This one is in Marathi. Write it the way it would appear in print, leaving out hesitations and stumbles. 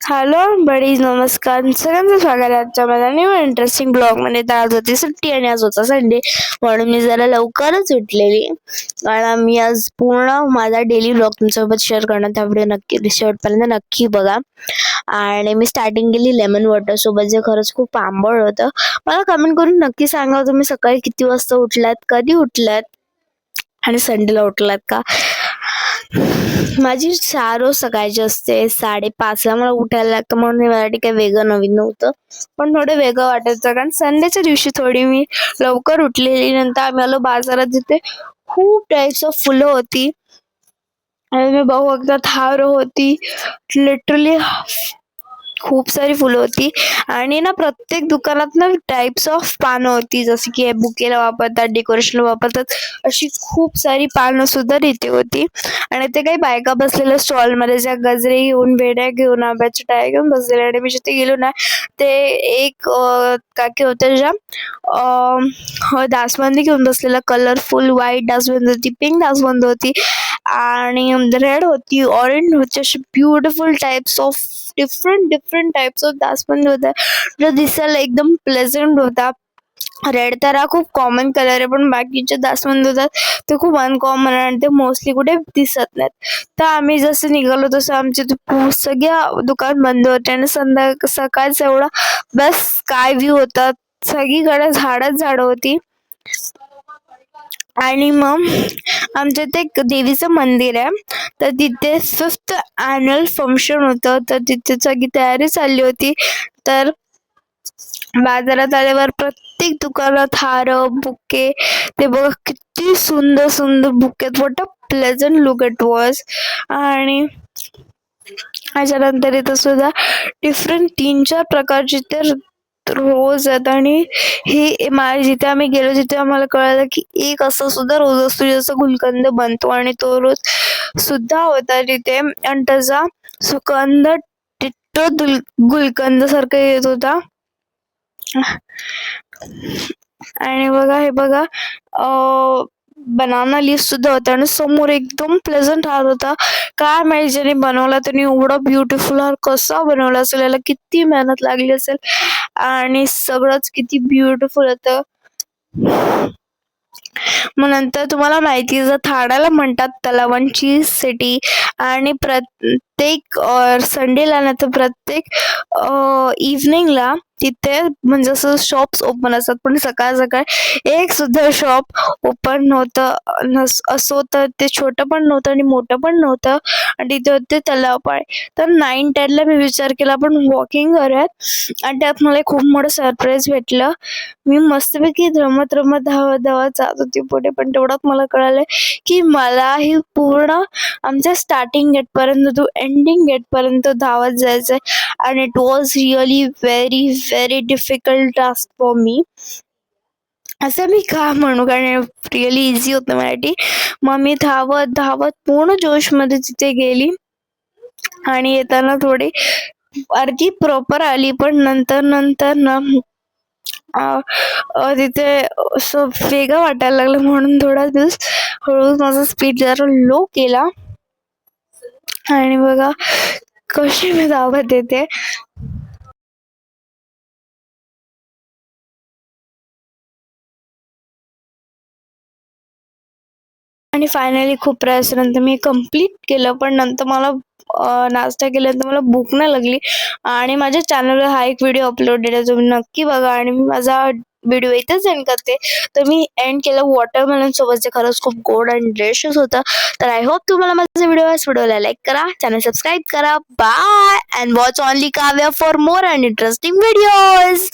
हॅलो बडीज, नमस्कार. सगळ्यांचं स्वागत आहे आजच्या माझ्या न्यू इंटरेस्टिंग ब्लॉग मध्ये. तर आज होती सुट्टी आणि आज होता संडे, म्हणून मी जरा लवकरच उठलेली. आणि मी आज पूर्ण माझा डेली ब्लॉग तुमच्यासोबत शेअर करणार, त्यामुळे नक्की शेवटपर्यंत नक्की बघा. आणि मी स्टार्टिंग केली लेमन वॉटर सोबत, जे खरंच खूप आंबट होतं. मला कमेंट करून नक्की सांगा तुम्ही सकाळी किती वाजता उठलात, कधी उठलात आणि संडेला उठलात का. माझी रोज सकाळची असते 5:30ला मला उठायला लागतं, म्हणून माझ्यासाठी काही वेगळं नवीन नव्हतं, पण थोडं वेगळं वाटायचं कारण संडेच्या दिवशी थोडी मी लवकर उठलेली. नंतर आम्ही आलो बाजारात, जिथे खूप टाईप्स ऑफ फुलं होती आणि मी बघू एकदा थार होती, लिटरली खूप सारी फुलं होती. आणि ना प्रत्येक दुकानात ना टाइप्स ऑफ पानं होती, जसे की बुकेला वापरतात, डेकोरेशनला वापरतात, अशी खूप सारी पानं सुद्धा तिथे होती. आणि ते काही बायका बसलेल्या स्टॉल मध्ये, ज्या गजरे घेऊन, बेड्या घेऊन, आंब्याच्या टाळ्या घेऊन बसलेल्या. आणि मी जिथे गेलो ना, ते एक काकी होत्या ज्या दासबंदी घेऊन बसलेला. कलरफुल व्हाईट दासबंदी होती, पिंक दासबंदी होती आणि रेड होती, ऑरेंज होती, अशी beautiful types of different types of दासबंदी होत्या, जो दिसायला एकदम प्लेझंट होता. रेड तर हा खूप कॉमन कलर आहे, पण बाकीचे दासबंदी होतात ते खूप अनकॉमन आणि ते मोस्टली कुठे दिसत नाहीत. तर आम्ही जसं निघालो तसं आमचे सगळ्या दुकान बंद होते आणि सकाळचा एवढा बस स्काय व्ह्यू होता, सगळीकडे झाड होती. आणि मग आमच्या इथे एक देवीचं मंदिर आहे, तर तिथे 5th अॅन्युअल फंक्शन होतं, तर तिथे सगळी तयारी चालली होती. तर बाजारात आल्यावर प्रत्येक दुकानात हार, बुके, ते बघा किती सुंदर सुंदर bouquet, what a pleasant look it was. आणि त्याच्यानंतर इथं सुद्धा डिफरंट 3-4 प्रकारचे तर रोज आहेत. आणि हे जिथे आम्ही गेलो तिथे आम्हाला कळालं की एक असं सुद्धा रोज असतो ज्याचा गुलकंद बनतो, आणि तो रोज सुद्धा होता तिथे. आणि त्याचा सुगंध टिट्टो गुलकंद सारखा येत होता. आणि बघा, हे बघा, बनाना लीफ सुद्धा होता आणि समोर एकदम प्लेझंट हार होता. काय माहिती ज्याने बनवला त्याने एवढा ब्युटिफुल हार कसा बनवला असेल, याला किती मेहनत लागली असेल, आणि सगळंच किती ब्युटिफुल होतं. मग नंतर तुम्हाला माहिती आहे, थाडाला म्हणतात तलावांची सिटी, आणि प्रत्येक संडेला ना तर प्रत्येक इव्हनिंगला तिथे म्हणजे असं शॉप्स ओपन असतात, पण सकाळ एक सुद्धा शॉप ओपन नव्हतं. असं होतं, ते छोटं पण नव्हतं आणि मोठं पण नव्हतं, आणि तिथे होते तलाव पाय. तर 9-10ला मी विचार केला आपण वॉकिंग करूयात, आणि त्यात मला खूप मोठं सरप्राईज भेटलं. मी मस्तपैकी रमत धावत जात होती पुढे, पण तेवढ्यात मला कळालं की मला ही पूर्ण आमच्या स्टार्टिंग गेट पर्यंत टू एंडिंग गेट पर्यंत धावत जायचंय. आणि it was really very very difficult task for me, असं मी का म्हणू, कारण रिअली इझी होतं मराठी. मग मी धावत पूर्ण जोशमध्ये तिथे गेली, आणि येताना थोडी अर्धी प्रॉपर आली, पण नंतर ना तिथे असं वेगळं वाटायला लागलं, म्हणून थोडा दिवस हळूहळू माझा स्पीड जरा लो केला. आणि बघा कशी मी धावत येते. आणि फायनली खूप प्रयासानंतर मी कम्प्लीट केलं, पण नंतर मला नाश्ता केल्यानंतर मला भूक नाही लागली. आणि माझ्या चॅनलवर हा एक व्हिडिओ अपलोडेड आहे, तुम्ही नक्की बघा. आणि मी माझा व्हिडिओ इथेच एंड करते. तर मी एंड केलं वॉटरमेलन सोबत, जे खरंच खूप गोड आणि डिलिशियस होतं. तर आय होप तुम्हाला माझा व्हिडिओला लाईक करा, चॅनल सबस्क्राईब करा. Bye and watch only Kavya for more and interesting videos.